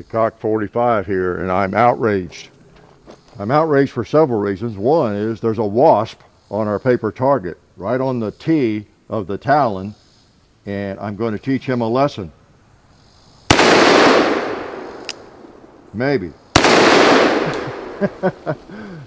a cock 45 here, and I'm outraged. I'm outraged for several reasons. One is there's a wasp on our paper target, right on the T of the talon, and I'm going to teach him a lesson. Maybe.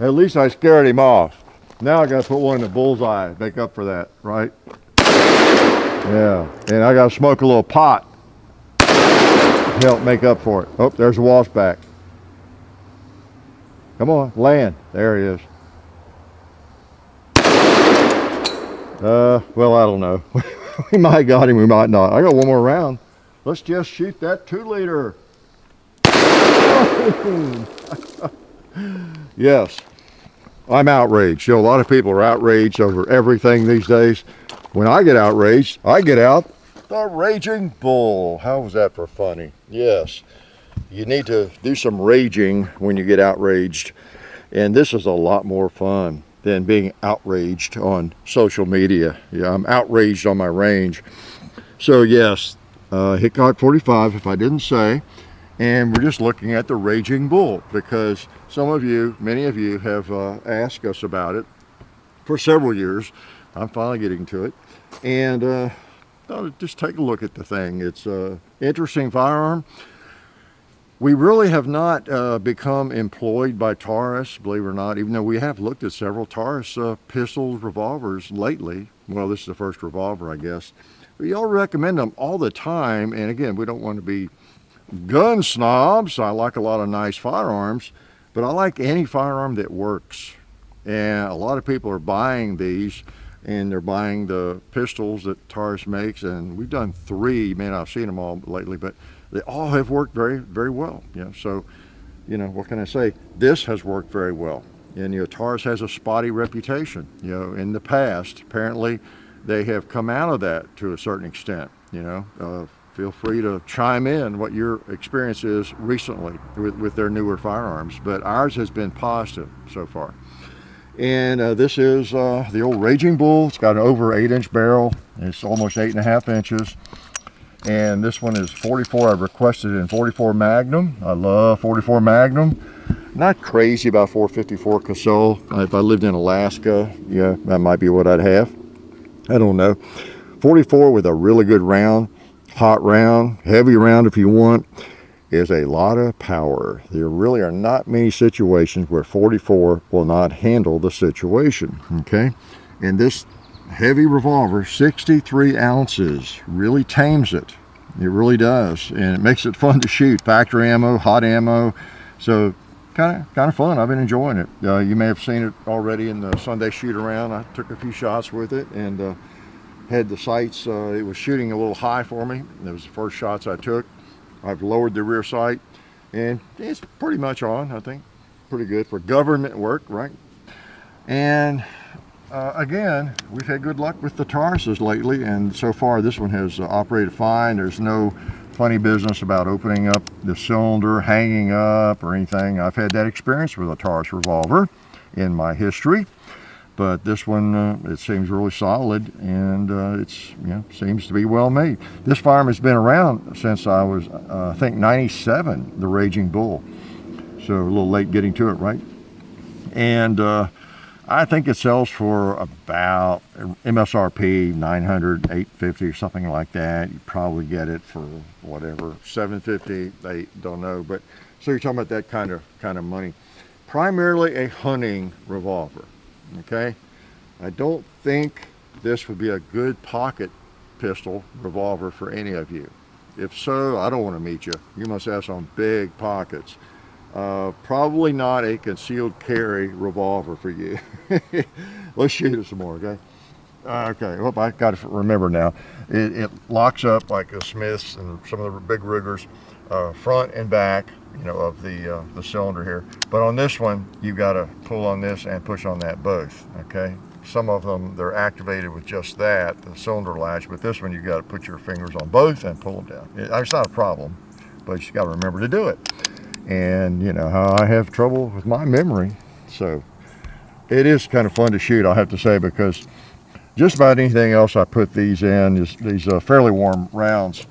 At least I scared him off. Now I got to put one in the bullseye, make up for that, right? Yeah, and I got to smoke a little pot to help make up for it. Oh, there's the wasp back. Come on, land. There he is. Well, I don't know. We might got him, we might not. I got one more round. Let's just shoot that 2-liter. Yes, I'm outraged. You know, a lot of people are outraged over everything these days. When I get outraged, I get out the Raging Bull. How was that for funny? Yes, you need to do some raging when you get outraged. And this is a lot more fun than being outraged on social media. Yeah, I'm outraged on my range. So yes, Hickok 45, if I didn't say. And we're just looking at the Raging Bull because some of you, many of you have asked us about it for several years. I'm finally getting to it. And just take a look at the thing. It's an interesting firearm. We really have not become employed by Taurus, believe it or not, even though we have looked at several Taurus pistols, revolvers lately. Well, this is the first revolver, I guess. We all recommend them all the time. And again, we don't want to be gun snobs. I like a lot of nice firearms, but I like any firearm that works. And a lot of people are buying these, and they're buying the pistols that Taurus makes, and we've done 3. You may not have seen them all lately, but they all have worked very, very well. You know, so, you know, what can I say? This has worked very well. And, you know, Taurus has a spotty reputation. You know, in the past, apparently they have come out of that to a certain extent, you know. Feel free to chime in what your experience is recently with their newer firearms, but ours has been positive so far. And this is the old Raging Bull. It's got an over 8-inch barrel. It's almost 8.5 inches. And this one is 44. I've requested it in 44 Magnum. I love 44 Magnum. Not crazy about 454 Casull. If I lived in Alaska, yeah, that might be what I'd have. I don't know. 44 with a really good round. Hot round, heavy round if you want, is a lot of power. There really are not many situations where 44 will not handle the situation, okay? And this heavy revolver, 63 ounces, really tames it. It really does, and it makes it fun to shoot. Factory ammo, hot ammo, so kind of fun. I've been enjoying it. You may have seen it already in the Sunday shoot around. I took a few shots with it, and had the sights, it was shooting a little high for me. That was the first shots I took. I've lowered the rear sight, and it's pretty much on, I think. Pretty good for government work, right? And again, we've had good luck with the Tauruses lately, and so far this one has operated fine. There's no funny business about opening up the cylinder, hanging up, or anything. I've had that experience with a Taurus revolver in my history. But this one, it seems really solid, and it's, you know, seems to be well made. This firearm has been around since I was, I think, 97, the Raging Bull. So a little late getting to it, right? And I think it sells for about MSRP 900, 850 or something like that. You probably get it for whatever, 750, they don't know. But so you're talking about that kind of money. Primarily a hunting revolver. Okay, I don't think this would be a good pocket pistol revolver for any of you. If so, I don't want to meet you. You must have some big pockets. Probably not a concealed carry revolver for you. Let's shoot it some more, okay? Okay, well, I got to remember now. It locks up like a Smith's and some of the big Rugers, front and back, you know, of the cylinder here. But on this one, you've got to pull on this and push on that both, okay? Some of them, they're activated with just that, the cylinder latch, but this one, you've got to put your fingers on both and pull them down. It's not a problem, but you got to remember to do it. And you know how I have trouble with my memory, so it is kind of fun to shoot, I'll have to say, because just about anything else I put these in, these fairly warm rounds,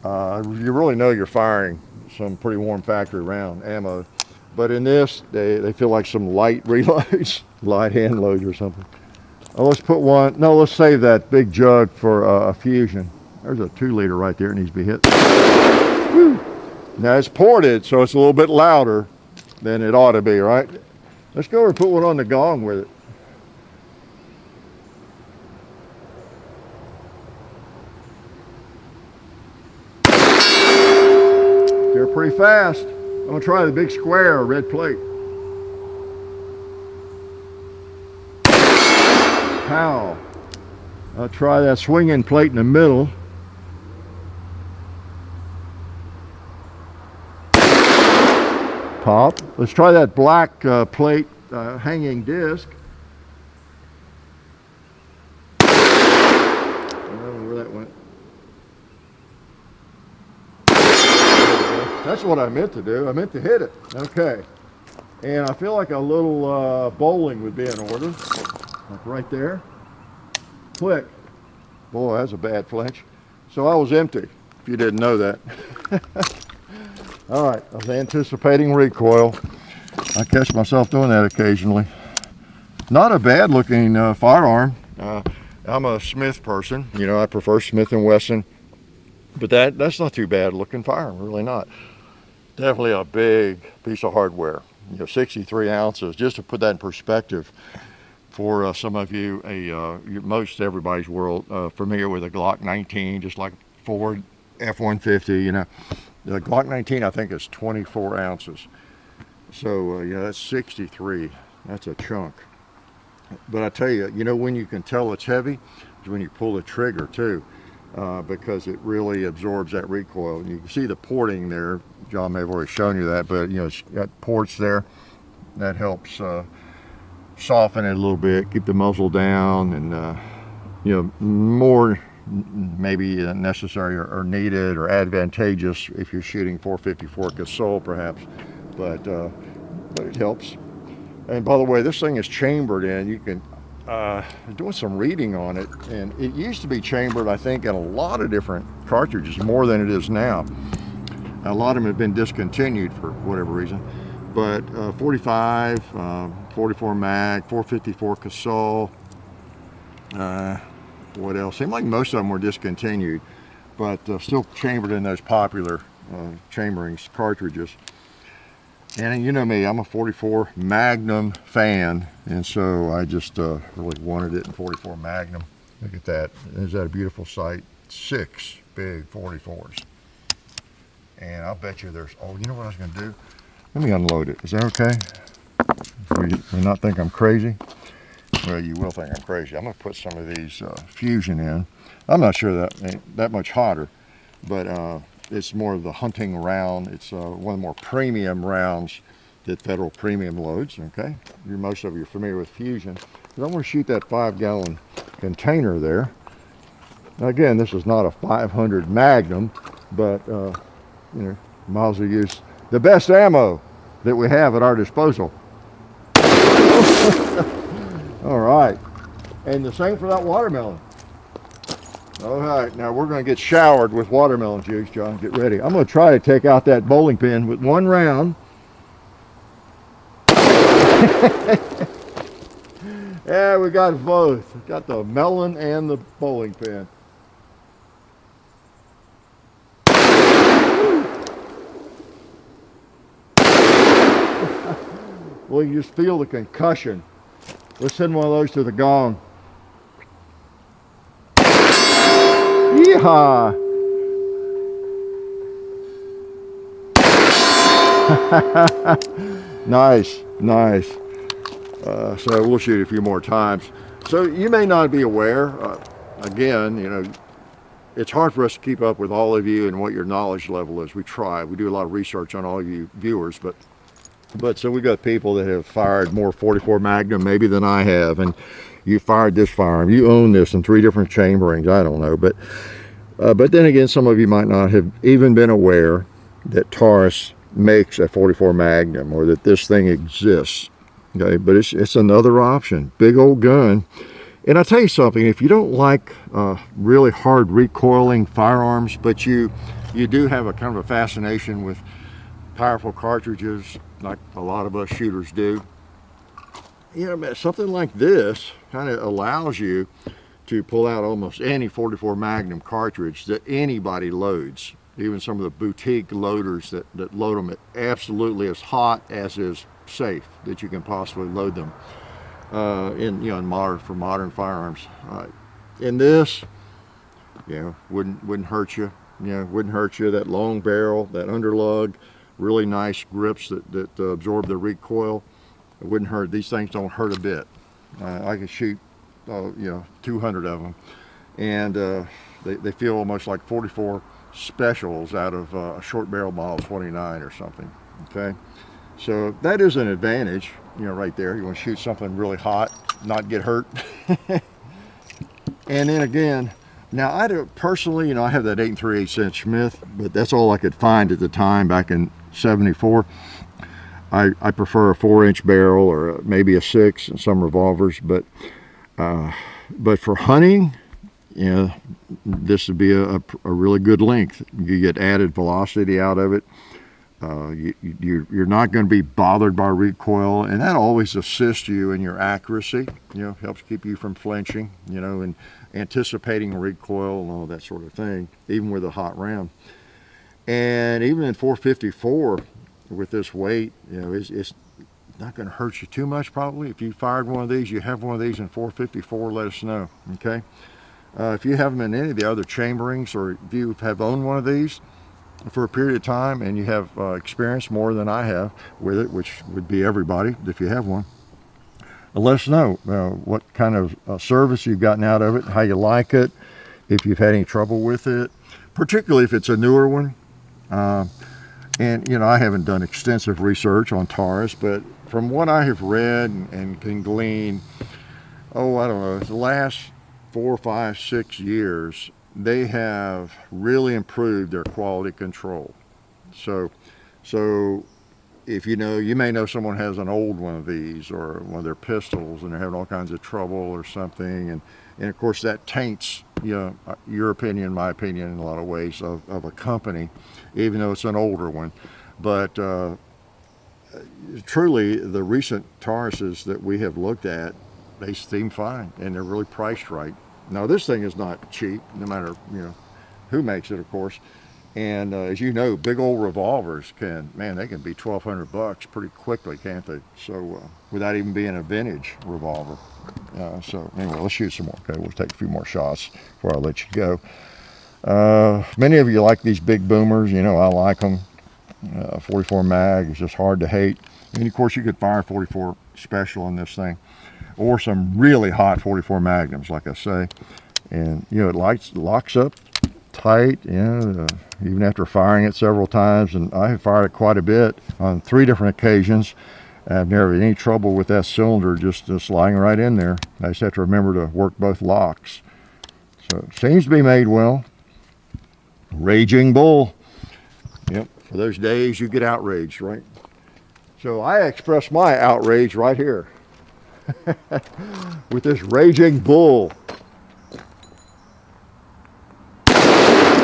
you really know you're firing some pretty warm factory round ammo. But in this, they feel like some light reloads, light hand loads or something. Oh, let's put one, no, let's save that big jug for a fusion. There's a 2-liter right there, it needs to be hit. Woo. Now it's ported, so it's a little bit louder than it ought to be, right? Let's go over and put one on the gong with it. They're pretty fast. I'm gonna try the big square red plate. Pow. I'll try that swinging plate in the middle. Pop. Let's try that black plate hanging disc. I don't know where that went. That's what I meant to do. I meant to hit it. Okay. And I feel like a little bowling would be in order. Like right there. Click. Boy, that's a bad flinch. So I was empty, if you didn't know that. All right, I was anticipating recoil. I catch myself doing that occasionally. Not a bad looking firearm. I'm a Smith person. You know, I prefer Smith & Wesson. But that's not too bad looking firearm, really not. Definitely a big piece of hardware. You know, 63 ounces. Just to put that in perspective for some of you, most everybody's world familiar with a Glock 19, just like Ford F-150. You know, the Glock 19 I think is 24 ounces. So yeah, that's 63. That's a chunk. But I tell you, you know when you can tell it's heavy is when you pull the trigger too. Because it really absorbs that recoil. And you can see the porting there. John may have already shown you that, but you know, it's got ports there. That helps soften it a little bit, keep the muzzle down, and you know, more maybe necessary or needed or advantageous if you're shooting 454 Gasol perhaps, but it helps. And by the way, this thing is chambered in. You can doing some reading on it, and it used to be chambered, I think, in a lot of different cartridges, more than it is now. A lot of them have been discontinued for whatever reason, but 45, 44 mag, 454 Gasol, what else? Seemed like most of them were discontinued, but still chambered in those popular chamberings cartridges. And you know me, I'm a 44 Magnum fan, and so I just really wanted it in 44 Magnum. Look at that. Is that a beautiful sight? 6 big 44s. And I'll bet you there's, oh, you know what I was going to do? Let me unload it. Is that okay? You not think I'm crazy? Well, you will think I'm crazy. I'm going to put some of these Fusion in. I'm not sure that ain't that much hotter, but it's more of the hunting round. It's one of the more premium rounds that Federal Premium loads, okay? Most of you are familiar with Fusion. But I'm going to shoot that 5-gallon container there. Now again, this is not a 500 Magnum, but you know, might as well use the best ammo that we have at our disposal. All right, and the same for that watermelon. All right, now we're going to get showered with watermelon juice, John. Get ready. I'm going to try to take out that bowling pin with one round. Yeah, we got both. We got the melon and the bowling pin. Well, you just feel the concussion. Let's send one of those to the gong. Yeehaw! Nice, nice. So we'll shoot a few more times. So you may not be aware, again, you know, it's hard for us to keep up with all of you and what your knowledge level is. We try. We do a lot of research on all of you viewers, but so we got people that have fired more 44 Magnum maybe than I have, and you fired this firearm. You own this in 3 different chamberings. I don't know, but then again, some of you might not have even been aware that Taurus makes a 44 Magnum or that this thing exists. Okay, but it's another option. Big old gun. And I'll tell you something, if you don't like really hard recoiling firearms, but you do have a kind of a fascination with powerful cartridges like a lot of us shooters do. You know, something like this kind of allows you to pull out almost any 44 Magnum cartridge that anybody loads. Even some of the boutique loaders that load them at absolutely as hot as is safe that you can possibly load them in modern firearms. In this, wouldn't hurt you. Wouldn't hurt you. That long barrel, that underlug, really nice grips that absorb the recoil. It wouldn't hurt. These things don't hurt a bit. I can shoot 200 of them, and they feel almost like 44 specials out of a short barrel model 29 or something. Okay, so that is an advantage, right there. You want to shoot something really hot, not get hurt. And then again, now I do personally, I have that 8 3/8" Smith, but that's all I could find at the time back in '74. I prefer a 4-inch barrel or maybe a 6 in some revolvers, but for hunting, this would be a really good length. You get added velocity out of it. You're not going to be bothered by recoil, and that always assists you in your accuracy. Helps keep you from flinching, and anticipating recoil and all that sort of thing, even with a hot round. And even in 454, with this weight, it's not going to hurt you too much probably. If you fired one of these, you have one of these in 454, let us know. Okay. If you have them in any of the other chamberings, or if you have owned one of these for a period of time and you have experience more than I have with it, which would be everybody if you have one, let us know what kind of service you've gotten out of it, how you like it, if you've had any trouble with it, particularly if it's a newer one. And I haven't done extensive research on Taurus, but from what I have read and can glean, I don't know, the last 4, 5, 6 years, they have really improved their quality control. So if you may know someone has an old one of these or one of their pistols and they're having all kinds of trouble or something, and of course that taints your opinion, my opinion in a lot of ways of a company, even though it's an older one. But truly, the recent Tauruses that we have looked at, they seem fine, and they're really priced right. Now this thing is not cheap, no matter who makes it, of course. And as you know, big old revolvers they can be $1,200 pretty quickly, can't they? So without even being a vintage revolver. So anyway, let's shoot some more. Okay, we'll take a few more shots before I let you go. Many of you like these big boomers. I like them. 44 mag is just hard to hate. And of course, you could fire 44 special in this thing, or some really hot 44 Magnums, like I say. And it locks up tight, even after firing it several times. And I have fired it quite a bit on 3 different occasions. I've never had any trouble with that cylinder just sliding right in there. I just have to remember to work both locks. So it seems to be made well. Raging Bull. Yep, for those days you get outraged, right? So I express my outrage right here with this Raging Bull.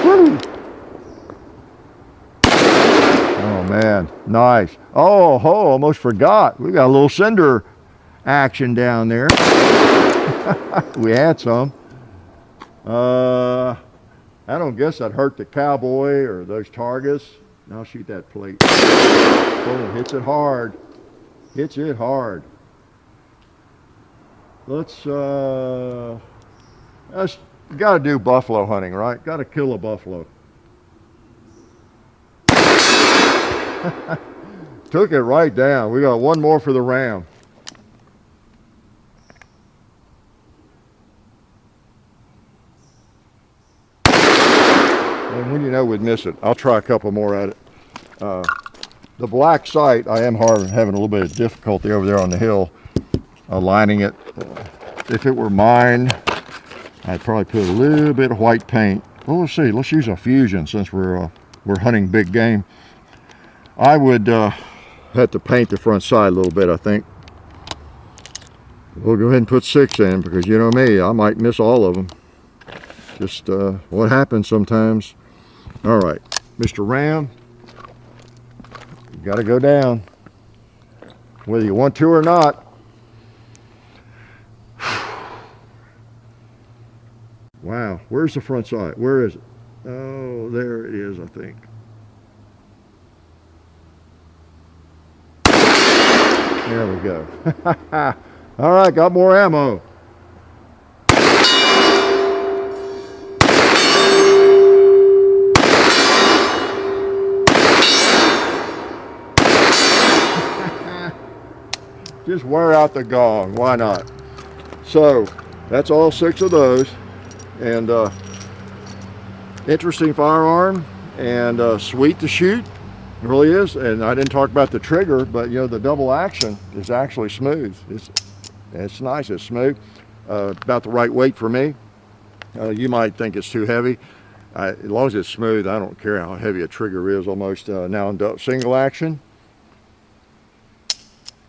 Woo! Oh man, nice. Oh, almost forgot. We got a little cinder action down there. We had some. I don't guess I'd hurt the cowboy or those targets. I'll shoot that plate. Oh, hits it hard. Hits it hard. Let's got to do buffalo hunting, right? Got to kill a buffalo. Took it right down. We got one more for the ram. And when we'd miss it, I'll try a couple more at it. The black sight, I am having a little bit of difficulty over there on the hill aligning it. If it were mine, I'd probably put a little bit of white paint. Well, let's see. Let's use a fusion since we're hunting big game. I would have to paint the front side a little bit, I think. We'll go ahead and put 6 in because you know me, I might miss all of them. Just what happens sometimes. All right, Mr. Ram, got to go down, whether you want to or not. Wow, where's the front sight? Where is it? Oh, there it is, I think. There we go. All right, got more ammo. Just wear out the gong, why not? So that's all 6 of those, and interesting firearm, and sweet to shoot. It really is. And I didn't talk about the trigger, but you know, the double action is actually smooth. It's nice, it's smooth, about the right weight for me. You might think it's too heavy. As long as it's smooth, I don't care how heavy a trigger is. Almost now in single action,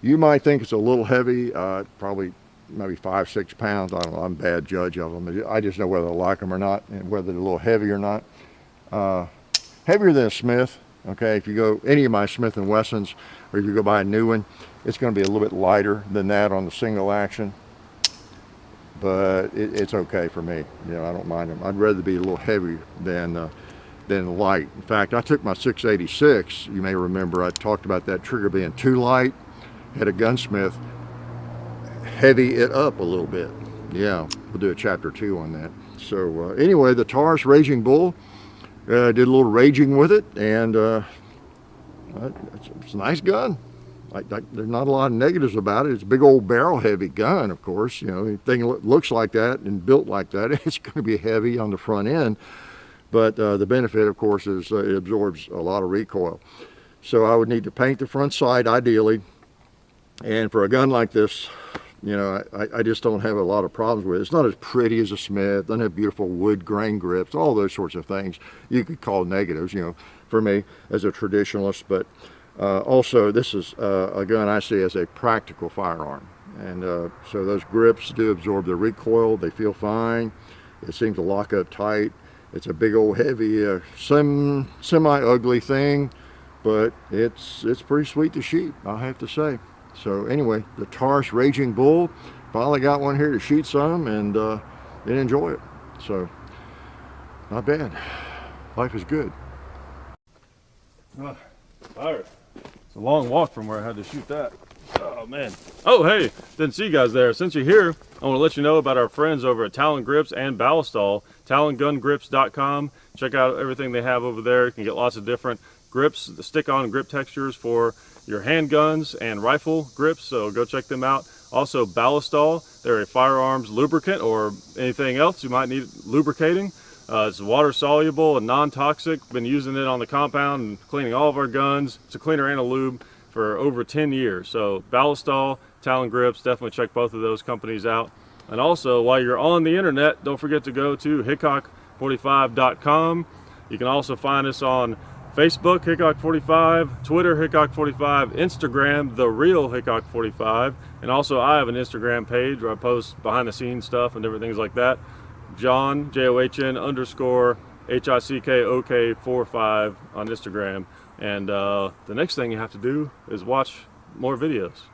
you might think it's a little heavy, probably maybe 5-6 pounds. I don't know, I'm a bad judge of them. I just know whether I like them or not, and whether they're a little heavy or not. Heavier than a Smith. Okay, if you go any of my Smith & Wessons, or if you go buy a new one, it's going to be a little bit lighter than that on the single action. But it's okay for me. You know, I don't mind them. I'd rather be a little heavier than light. In fact, I took my 686. You may remember I talked about that trigger being too light. Had a gunsmith heavy it up a little bit. Yeah, we'll do a chapter 2 on that. So anyway, the Taurus Raging Bull. Did a little raging with it, and it's a nice gun. There's not a lot of negatives about it. It's a big old barrel heavy gun, of course. You know, anything that looks like that and built like that, it's going to be heavy on the front end. But the benefit, of course, is it absorbs a lot of recoil. So I would need to paint the front sight ideally. And for a gun like this, you know, I just don't have a lot of problems with it. It's not as pretty as a Smith, doesn't have beautiful wood grain grips, all those sorts of things you could call negatives, you know, for me as a traditionalist. But also, this is a gun I see as a practical firearm. And so those grips do absorb the recoil, they feel fine, it seems to lock up tight. It's a big old heavy, semi-ugly thing, but it's pretty sweet to shoot, I'll have to say. So anyway, the Taurus Raging Bull, finally got one here to shoot some and enjoy it. So not bad. Life is good. Tired. It's a long walk from where I had to shoot that. Oh man. Oh hey, didn't see you guys there. Since you're here, I want to let you know about our friends over at Talon Grips and Ballistol. TalonGunGrips.com. Check out everything they have over there. You can get lots of different grips, the stick-on grip textures for your handguns and rifle grips, so go check them out. Also Ballistol, they're a firearms lubricant or anything else you might need lubricating. It's water soluble and non-toxic. Been using it on the compound and cleaning all of our guns. It's a cleaner and a lube for over 10 years. So Ballistol, Talon Grips, definitely check both of those companies out. And also, while you're on the internet, don't forget to go to hickok45.com. You can also find us on Facebook, Hickok45, Twitter, Hickok45, Instagram, The Real Hickok45, and also I have an Instagram page where I post behind the scenes stuff and different things like that. John, JOHN_HICKOK45 on Instagram. And the next thing you have to do is watch more videos.